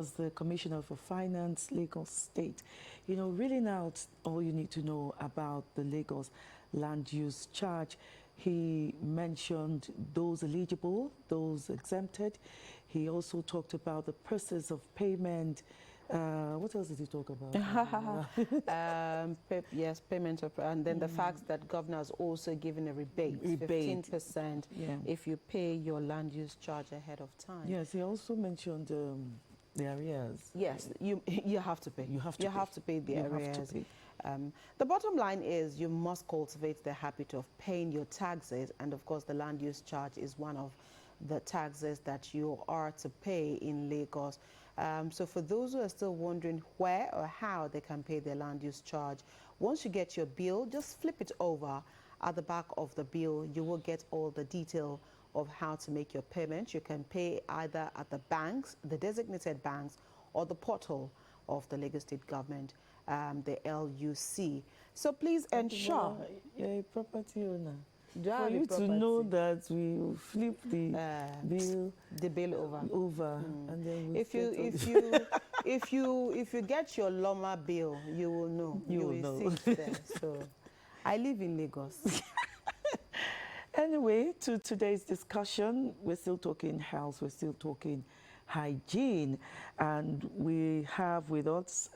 As the Commissioner for Finance, Lagos State. You know, really now all you need to know about the Lagos land use charge. He mentioned those eligible, those exempted. He also talked about the process of payment. What else did he talk about? Yes, payment of, and then the fact that governor has also given a rebate, 15% if you pay your land use charge ahead of time. Yes, he also mentioned the arrears. Yes, you have to pay. You have to pay the arrears. The bottom line is you must cultivate the habit of paying your taxes, and of course the land use charge is one of the taxes that you are to pay in Lagos. So for those who are still wondering where or how they can pay their land use charge, once you get your bill, just flip it over. At the back of the bill, you will get all the detail of how to make your payment. You can pay either at the banks, the designated banks, or the portal of the Lagos State government, the LUC. So please ensure. You're a property owner. For you to know that we flip the bill over. And then we if you get your Loma bill, you will know. You will know. See it there. So I live in Lagos. Anyway, to today's discussion, we're still talking health, we're still talking hygiene, and we have with us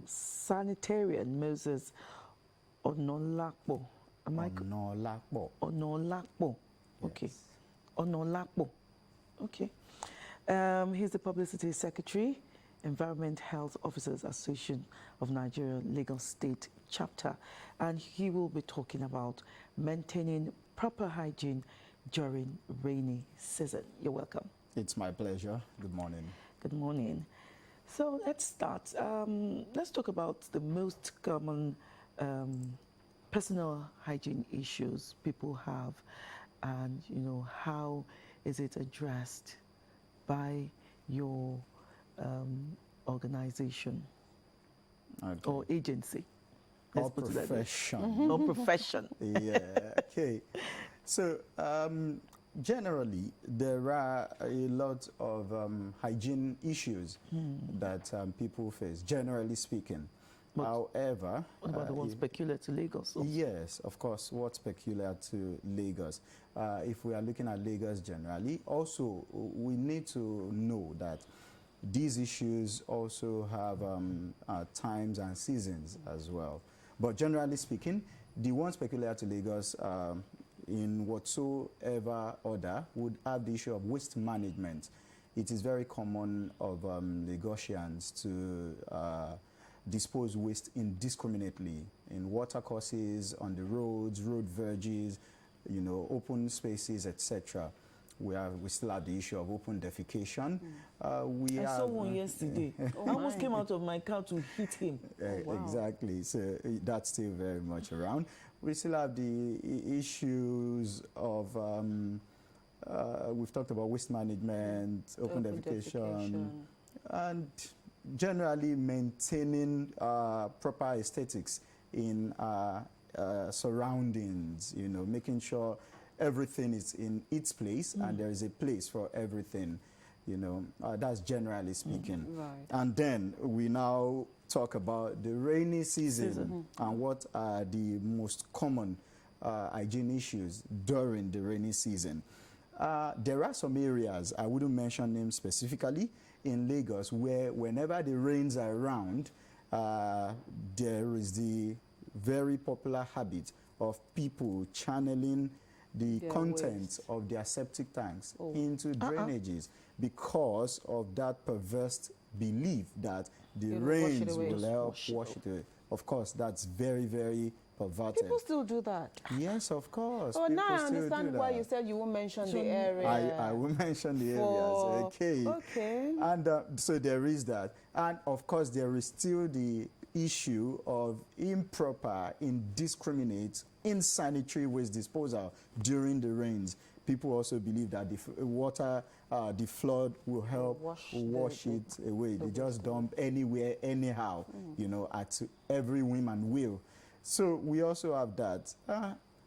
sanitarian Moses Onolakpo. Onolakpo. Okay. Yes. Onolakpo. Okay. He's the Publicity Secretary, Environment Health Officers Association of Nigeria, Lagos State Chapter, and he will be talking about maintaining proper hygiene during rainy season. You're welcome. It's my pleasure. Good morning. Good morning. So let's start. Let's talk about the most common personal hygiene issues people have, and you know, how is it addressed by your organization or agency? Or profession. Or profession. Yeah, okay. So generally, there are a lot of hygiene issues that people face, generally speaking. But however, what about the ones peculiar to Lagos? Also? Yes, of course, what's peculiar to Lagos. If we are looking at Lagos generally, also we need to know that these issues also have times and seasons as well. But generally speaking, the ones peculiar to Lagos in whatsoever order would have the issue of waste management. It is very common of Lagosians to dispose waste indiscriminately in water courses, on the roads, road verges, you know, open spaces, etc. We still have the issue of open defecation. I saw one yesterday. I almost came out of my car to hit him. Wow. Exactly. So that's still very much around. We still have the issues of, we've talked about waste management, open defecation, and generally maintaining proper aesthetics in surroundings, you know, making sure everything is in its place and there is a place for everything, you know, that's generally speaking. Right. And then we now talk about the rainy season and what are the most common hygiene issues during the rainy season. There are some areas, I wouldn't mention them specifically, in Lagos where whenever the rains are around, there is the very popular habit of people channeling the contents of their septic tanks into drainages because of that perverse belief that the rains will help wash it away. Of course, that's very, very perverted. People still do that? Yes, of course. Oh, now I understand why you said you won't mention the area. I will mention the areas, okay. Okay. And so there is that. And of course, there is still the issue of improper, indiscriminate, insanitary waste disposal during the rains. People also believe that the water, the flood will help wash it away. They just dump anywhere, anyhow, you know, at every whim and will. So we also have that.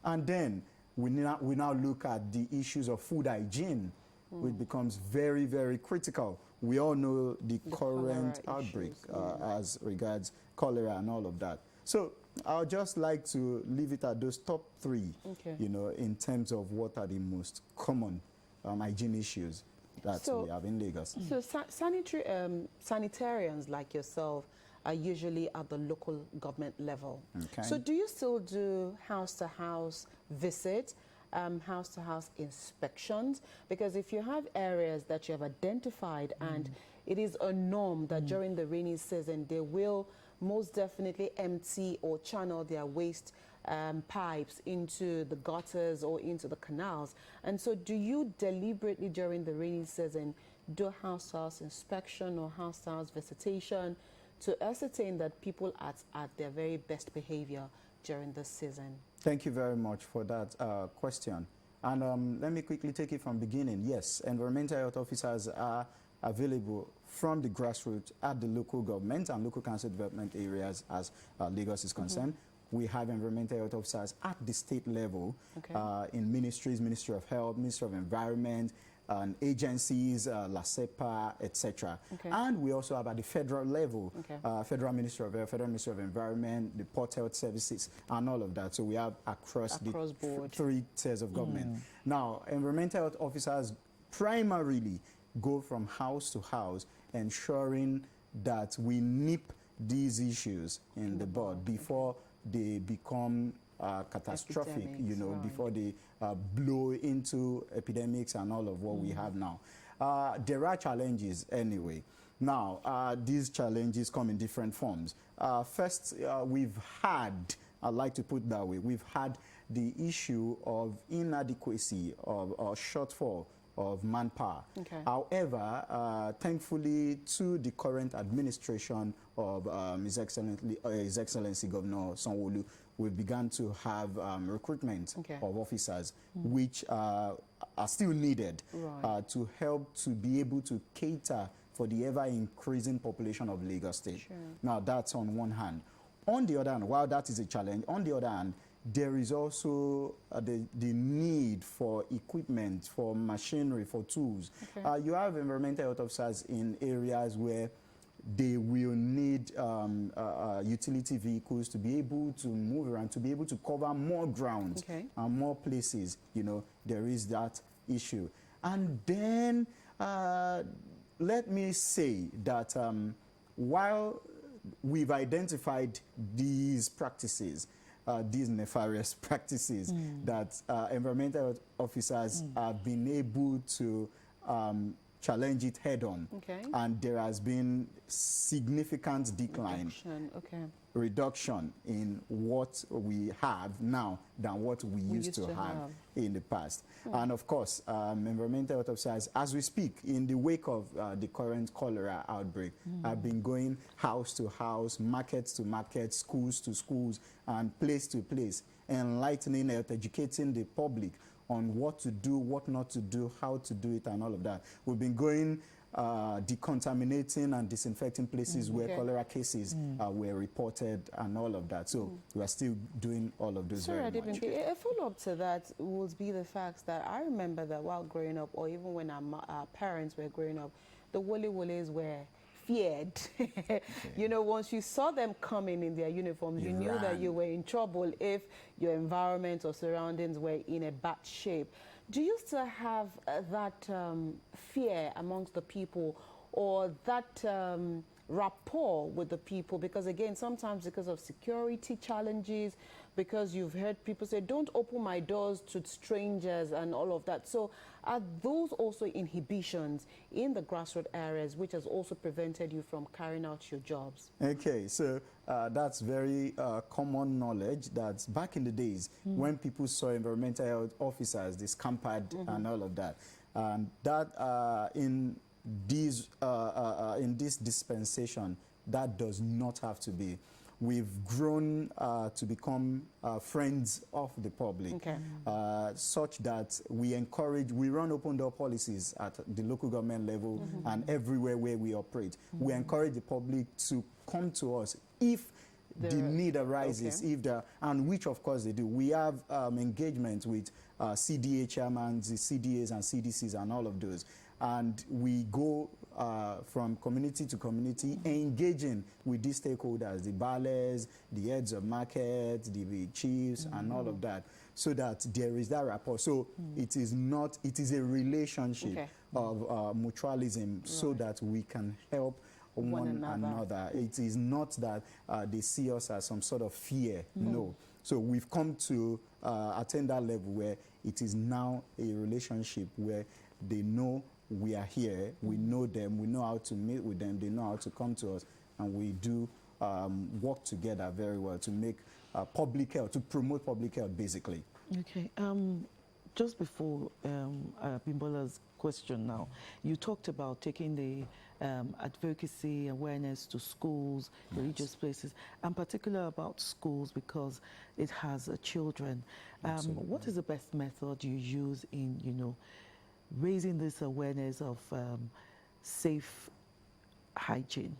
And then we now look at the issues of food hygiene, which becomes very, very critical we all know the current cholera outbreak issues, as regards cholera and all of that. So I'll just like to leave it at those top 3, you know, in terms of what are the most common hygiene issues that we have in Lagos. So sanitarians like yourself are usually at the local government level. Okay. So do you still do house-to-house visits, house-to-house inspections? Because if you have areas that you have identified and it is a norm that during the rainy season they will most definitely empty or channel their waste pipes into the gutters or into the canals. And so do you deliberately during the rainy season do house-to-house inspection or house-to-house visitation to ascertain that people are at their very best behavior during this season? Thank you very much for that question. And let me quickly take it from beginning. Yes, environmental health officers are available from the grassroots at the local government and local council development areas as Lagos is concerned. We have environmental health officers at the state level in ministries, Ministry of Health, Ministry of Environment, and agencies, LASEPA, etc. And we also have at the federal level, Federal Ministry of Health, Federal Ministry of Environment, the Port Health Services, and all of that. So we have across the board 3 tiers of government. Now, environmental health officers primarily go from house to house, ensuring that we nip these issues in the bud before they become catastrophic, you know, before they blow into epidemics and all of what we have now. There are challenges anyway. Now, these challenges come in different forms. First, we've had, I'd like to put it that way, we've had the issue of inadequacy or shortfall of manpower. However, thankfully to the current administration of His Excellency Governor Sanwo-Olu, we've begun to have recruitment of officers which are still needed to help to be able to cater for the ever-increasing population of Lagos State. Now, that's on one hand. On the other hand, while that is a challenge, on the other hand, there is also the need for equipment, for machinery, for tools. You have environmental health officers in areas where they will need utility vehicles to be able to move around, to be able to cover more ground and more places. You know, there is that issue. And then let me say that while we've identified these practices, these nefarious practices that environmental health officers have been able to challenge it head on. And there has been significant decline, reduction in what we have now than what we used to have in the past. And of course, environmental health officers, as we speak, in the wake of the current cholera outbreak, have been going house to house, market to market, schools to schools, and place to place, enlightening health, educating the public on what to do, what not to do, how to do it, and all of that. We've been going decontaminating and disinfecting places where cholera cases were reported and all of that. So we are still doing all of those very much. A follow-up to that would be the fact that I remember that while growing up, or even when our parents were growing up, the woles were feared. You know, once you saw them coming in their uniforms, you knew that you were in trouble if your environment or surroundings were in a bad shape. Do you still have that fear amongst the people, or that rapport with the people? Because again, sometimes because of security challenges, because you've heard people say, don't open my doors to strangers and all of that. So are those also inhibitions in the grassroots areas which has also prevented you from carrying out your jobs? Okay, so that's very common knowledge that back in the days when people saw environmental health officers, they scampered and all of that. And that in this dispensation, that does not have to be. We've grown to become friends of the public, such that we encourage, we run open door policies at the local government level and everywhere where we operate. We encourage the public to come to us if the need arises, if there, and which of course they do. We have engagement with CDA chairmen, the CDAs and CDCs and all of those. And we go from community to community, engaging with these stakeholders, the ballers, the heads of market, the chiefs, and all of that, so that there is that rapport. So it is a relationship of mutualism, so that we can help one another. It is not that they see us as some sort of fear, no. So we've come to attain that level where it is now a relationship where they know we are here, we know them, we know how to meet with them, they know how to come to us, and we do work together very well to make public health, to promote public health, basically. Okay. Just before Bimbola's question now, you talked about taking the advocacy awareness to schools, religious places, and particular about schools because it has children. What is the best method you use in, raising this awareness of safe hygiene,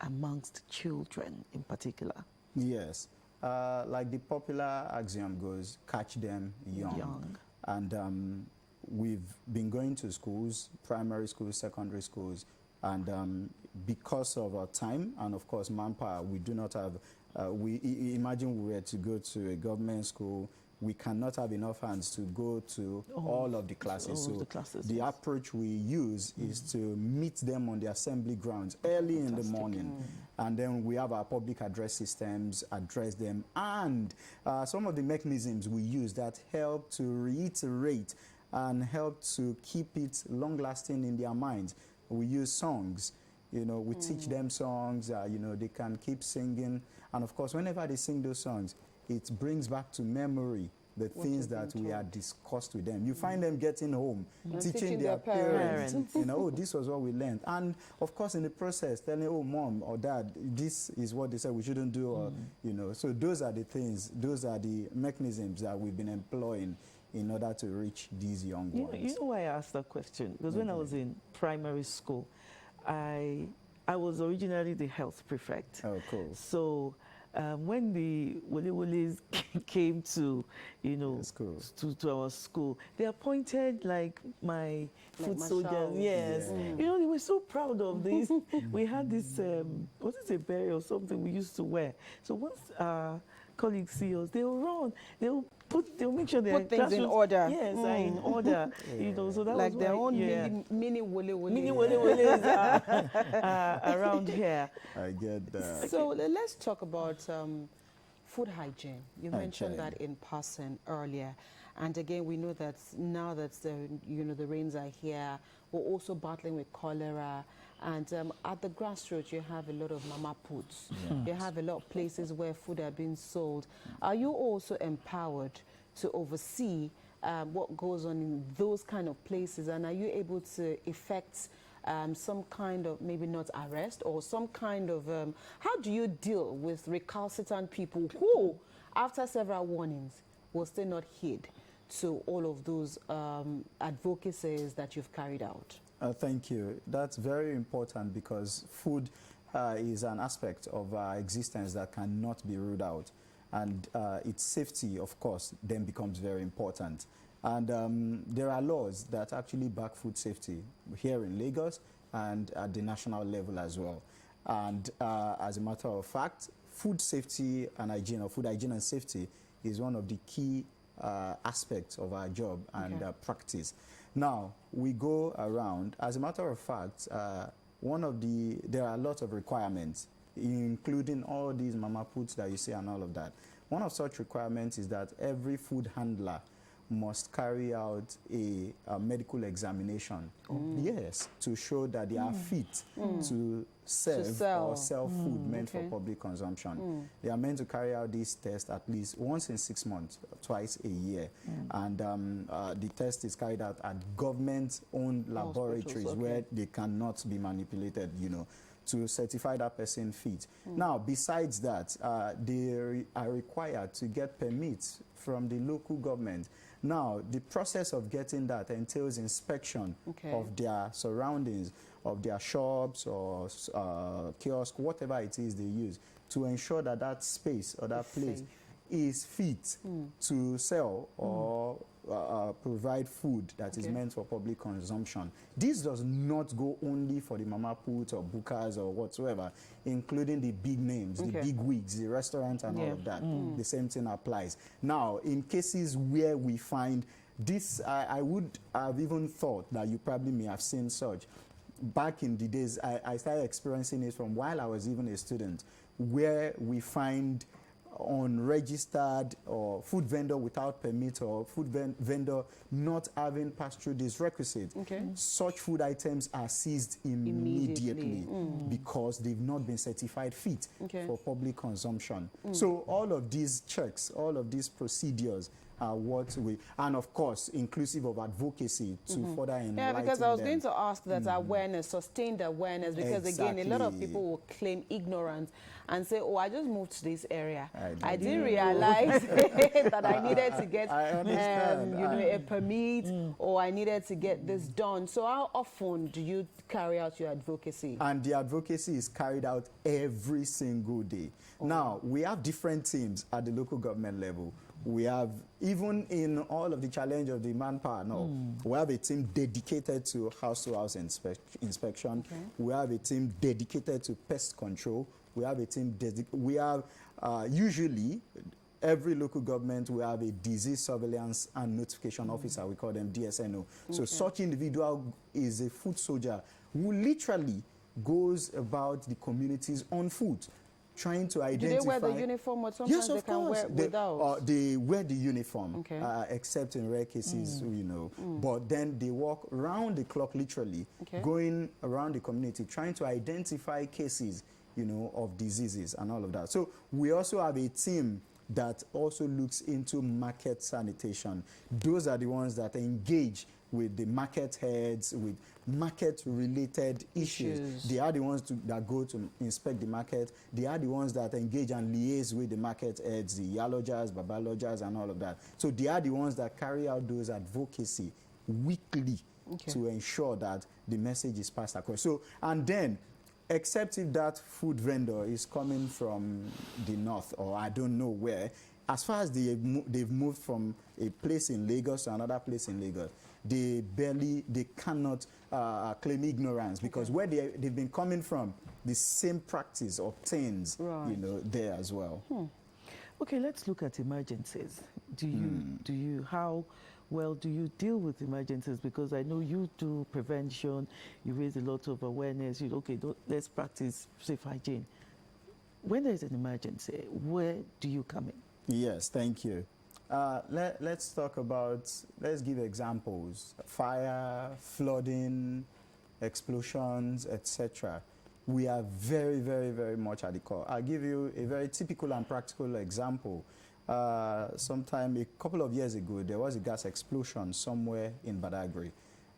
amongst children in particular? Yes. Like the popular axiom goes, catch them young. And we've been going to schools, primary schools, secondary schools, and because of our time and, of course, manpower, we do not have, imagine we were to go to a government school, we cannot have enough hands to go to all of the classes. So the approach we use is to meet them on the assembly grounds early in the morning. And then we have our public address systems, address them, and some of the mechanisms we use that help to reiterate and help to keep it long-lasting in their minds. We use songs. We teach them songs, they can keep singing. And of course, whenever they sing those songs, it brings back to memory the things that we had discussed with them. You find them getting home, teaching their parents, this was what we learned. And of course, in the process, telling, oh, mom or dad, this is what they said we shouldn't do, or, so those are the things, those are the mechanisms that we've been employing in order to reach these young ones. You know why I asked that question? Because when I was in primary school, I was originally the health prefect. Oh, cool. So when the Wole Woles came to, to our school, they appointed like my foot soldiers. Yes. Yeah. They were so proud of this. We had this, what is a beret or something we used to wear. So once our colleagues see us, they will run. They'll make sure they put things in order. Yes, are in order. So that like was their why, own mini Wole Woles. Mini Wole Woles around here. I get that. So let's talk about food hygiene. You mentioned that in passing earlier. And again, we know that now that the rains are here, we're also battling with cholera. And at the grassroots, you have a lot of mama puts. You have a lot of places where food are being sold. Are you also empowered to oversee what goes on in those kind of places? And are you able to effect some kind of, maybe not arrest, or some kind of, how do you deal with recalcitrant people who, after several warnings, will still not heed to all of those advocacies that you've carried out? Thank you. That's very important because food is an aspect of our existence that cannot be ruled out. And its safety, of course, then becomes very important. And there are laws that actually back food safety here in Lagos and at the national level as well. And as a matter of fact, food safety and hygiene, or food hygiene and safety, is one of the key aspects of our job and practice. Now, we go around, as a matter of fact, there are a lot of requirements, including all these mama puts that you see and all of that. One of such requirements is that every food handler must carry out a medical examination. Yes, to show that they are fit to serve or sell food meant for public consumption. They are meant to carry out this test at least once in 6 months, twice a year. And the test is carried out at government-owned laboratories where they cannot be manipulated, to certify that person fit. Now, besides that, they are required to get permits from the local government. Now, the process of getting that entails inspection of their surroundings, of their shops or kiosk, whatever it is they use, to ensure that that space or that place is fit to sell or provide food that is meant for public consumption. This does not go only for the mama put or bookers or whatsoever, including the big names, the big wigs, the restaurants and all of that. The same thing applies. Now, in cases where we find this, I would have even thought that you probably may have seen such. Back in the days, I started experiencing it from while I was even a student, where we find unregistered or food vendor without permit or food vendor not having passed through this requisite. Such food items are seized immediately because they've not been certified fit for public consumption. So all of these checks, all of these procedures are what we, and of course, inclusive of advocacy to further enlighten them. Yeah, because I was going to ask that awareness, sustained awareness, because again, a lot of people will claim ignorance and say, oh, I just moved to this area. I didn't realize that I needed to get a permit or I needed to get this done. So how often do you carry out your advocacy? And the advocacy is carried out every single day. Now, we have different teams at the local government level. We have, even in all of the challenge of the manpower now, we have a team dedicated to house-to-house inspection. We have a team dedicated to pest control. We have a team we have usually every local government will have a disease surveillance and notification officer. We call them DSNO. So such individual is a food soldier who literally goes about the communities on foot, trying to identify. Do they wear the uniform or sometimes they can wear without? They wear the uniform, except in rare cases, you know. But then they walk round the clock, literally, going around the community, trying to identify cases, you know, of diseases and all of that. So we also have a team that also looks into market sanitation. Those are the ones that engage with the market heads, with market-related issues. They are the ones that go to inspect the market. They are the ones that engage and liaise with the market heads, the yalogers, babalogers, and all of that. So they are the ones that carry out those advocacy weekly to ensure that the message is passed across. So, and then, except if that food vendor is coming from the north or I don't know where, as far as they've moved from a place in Lagos to another place in Lagos, they cannot claim ignorance because where they've been coming from, the same practice obtains, you know, there as well. Okay, let's look at emergencies. How well do you deal with emergencies? Because I know you do prevention, you raise a lot of awareness, let's practice safe hygiene. When there's an emergency, where do you come in? Yes, thank you. Let's talk about, let's give examples. Fire, flooding, explosions, etc. We are very, very, very much at the core. I'll give you a very typical and practical example. Sometime a couple of years ago, there was a gas explosion somewhere in Badagry,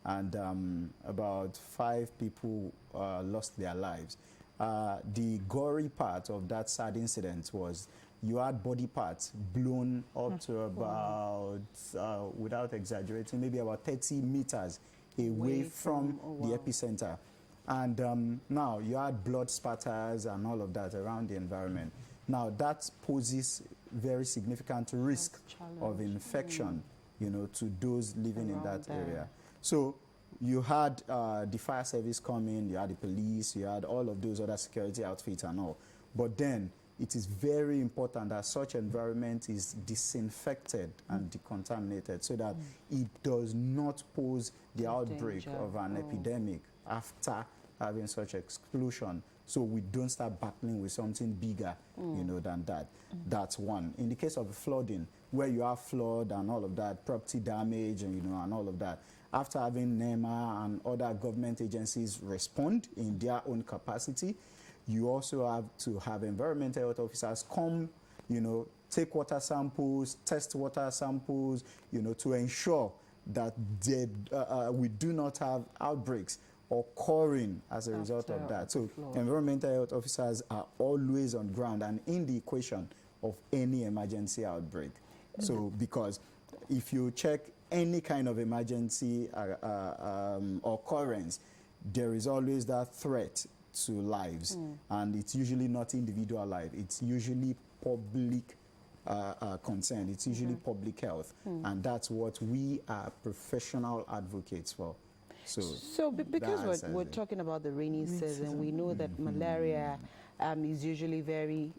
and about 5 people lost their lives. The gory part of that sad incident was you had body parts blown up to about, without exaggerating, maybe about 30 meters away from the epicenter. And now you had blood spatters and all of that around the environment. Now that poses very significant risk of infection, you know, to those living in that area. So you had the fire service come in, you had the police, you had all of those other security outfits and all. But then it is very important that such environment is disinfected and decontaminated so that it does not pose the outbreak of an epidemic after having such explosion. So we don't start battling with something bigger, you know, than that. That's one. In the case of flooding, where you have flood and all of that, property damage and, you know, and all of that, after having NEMA and other government agencies respond in their own capacity, you also have to have environmental health officers come, you know, take water samples, test water samples, you know, to ensure that we do not have outbreaks occurring as a result of that. So environmental health officers are always on ground and in the equation of any emergency outbreak. So because if you check any kind of emergency occurrence, there is always that threat to lives, and it's usually not individual life, it's usually public concern. It's usually public health, and that's what we are professional advocates for. So because we're talking about the rainy season, we know that malaria is usually very,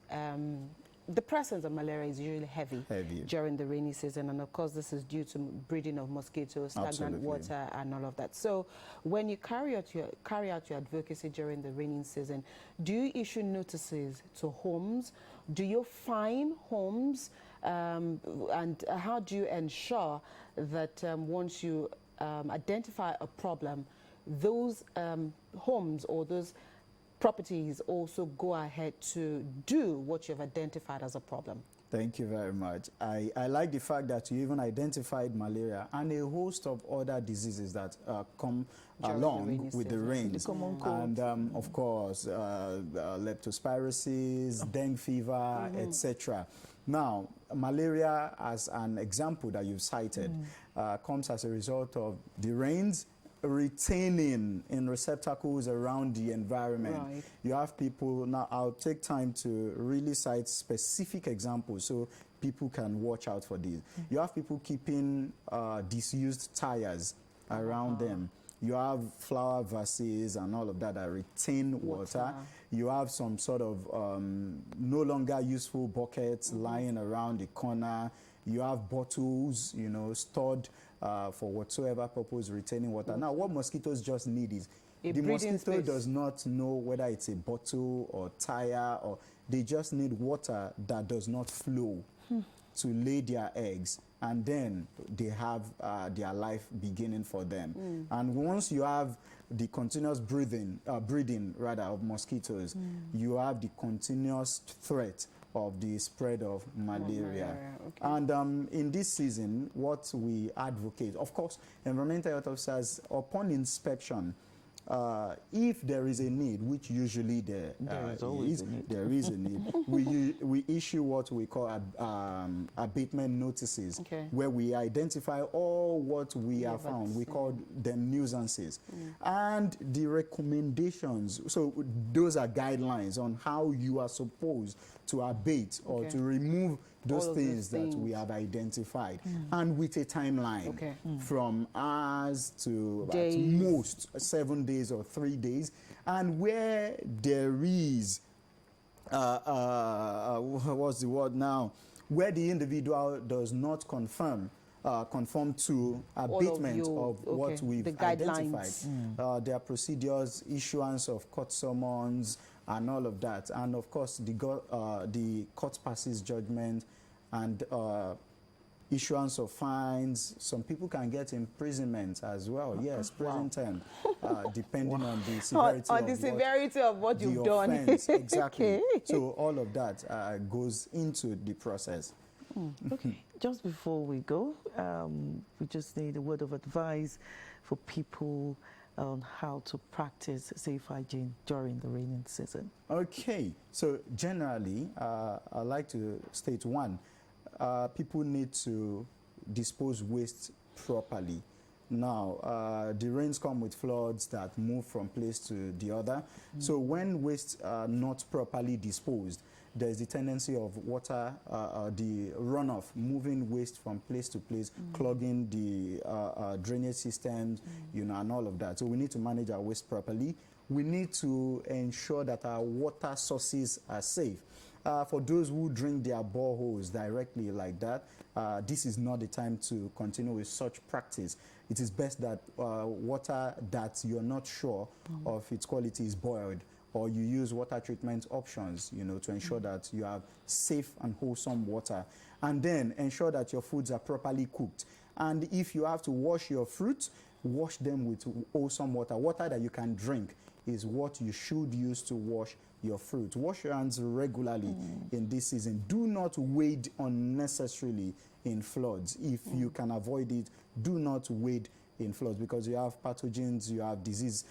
the presence of malaria is usually heavy during the rainy season. And of course, this is due to breeding of mosquitoes, stagnant water, and all of that. So when you carry out your advocacy during the rainy season, do you issue notices to homes? Do you fine homes? And how do you ensure that once you identify a problem, those homes or those properties also go ahead to do what you've identified as a problem? Thank you very much. I like the fact that you even identified malaria and a host of other diseases that come along with the rains. And of course, leptospirosis, dengue fever, etc. Now, malaria, as an example that you've cited, comes as a result of the rains retaining in receptacles around the environment. Right. You have people, now I'll take time to really cite specific examples so people can watch out for these. You have people keeping disused tires around them. You have flower vases and all of that that retain water. You have some sort of no longer useful buckets lying around the corner. You have bottles, you know, stored for whatsoever purpose, retaining water. Now, what mosquitoes just need is the mosquito does not know whether it's a bottle or tire, or they just need water that does not flow to lay their eggs, and then they have their life beginning for them. And once you have the continuous breeding of mosquitoes, you have the continuous threat of the spread of malaria. And in this season, what we advocate, of course, environmental health officers, upon inspection, if there is a need, which usually there is a need, we issue what we call abatement notices, where we identify all what we have found. We call them nuisances. And the recommendations, so those are guidelines on how you are supposed to abate or to remove those things that we have identified, and with a timeline from hours to at most 7 days or 3 days. And where there is what's the word now, where the individual does not conform to abatement of what we've identified, there are procedures, issuance of court summons and all of that, and of course the court passes judgment, and issuance of fines. Some people can get imprisonment as well. Yes, prison term, depending on the severity of what you've done. Exactly. So all of that goes into the process. Okay, just before we go, we just need a word of advice for people on how to practice safe hygiene during the rainy season. Okay, so generally, I like to state one, people need to dispose waste properly. Now, the rains come with floods that move from place to the other. So when waste are not properly disposed, there's the tendency of water, the runoff, moving waste from place to place, clogging the drainage systems, you know, and all of that. So we need to manage our waste properly. We need to ensure that our water sources are safe. For those who drink their boreholes directly like that, this is not the time to continue with such practice. It is best that water that you're not sure of its quality is boiled, or you use water treatment options, you know, to ensure that you have safe and wholesome water. And then ensure that your foods are properly cooked. And if you have to wash your fruits, wash them with wholesome water. Water that you can drink is what you should use to wash your fruit. Wash your hands regularly in this season. Do not wade unnecessarily in floods. If you can avoid it, do not wade in floods, because you have pathogens, you have disease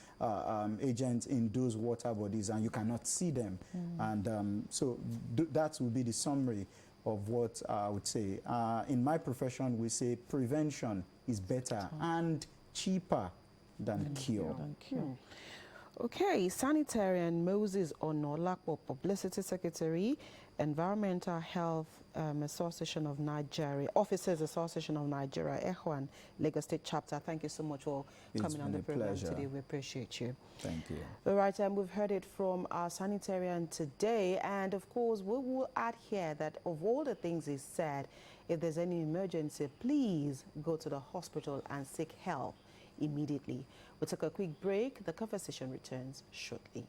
agents in those water bodies, and you cannot see them. And so that will be the summary of what I would say. In my profession, we say prevention is better and cheaper than cure. Okay, Sanitarian Moses Onolapo, Publicity Secretary, Environmental Health Association of Nigeria, Officers Association of Nigeria, EHWAN, Lagos State Chapter. Thank you so much for coming on the program today. We appreciate you. Thank you. All right, we've heard it from our sanitarian today, and of course, we will add here that of all the things he said, if there's any emergency, please go to the hospital and seek help immediately. We'll take a quick break. The conversation returns shortly.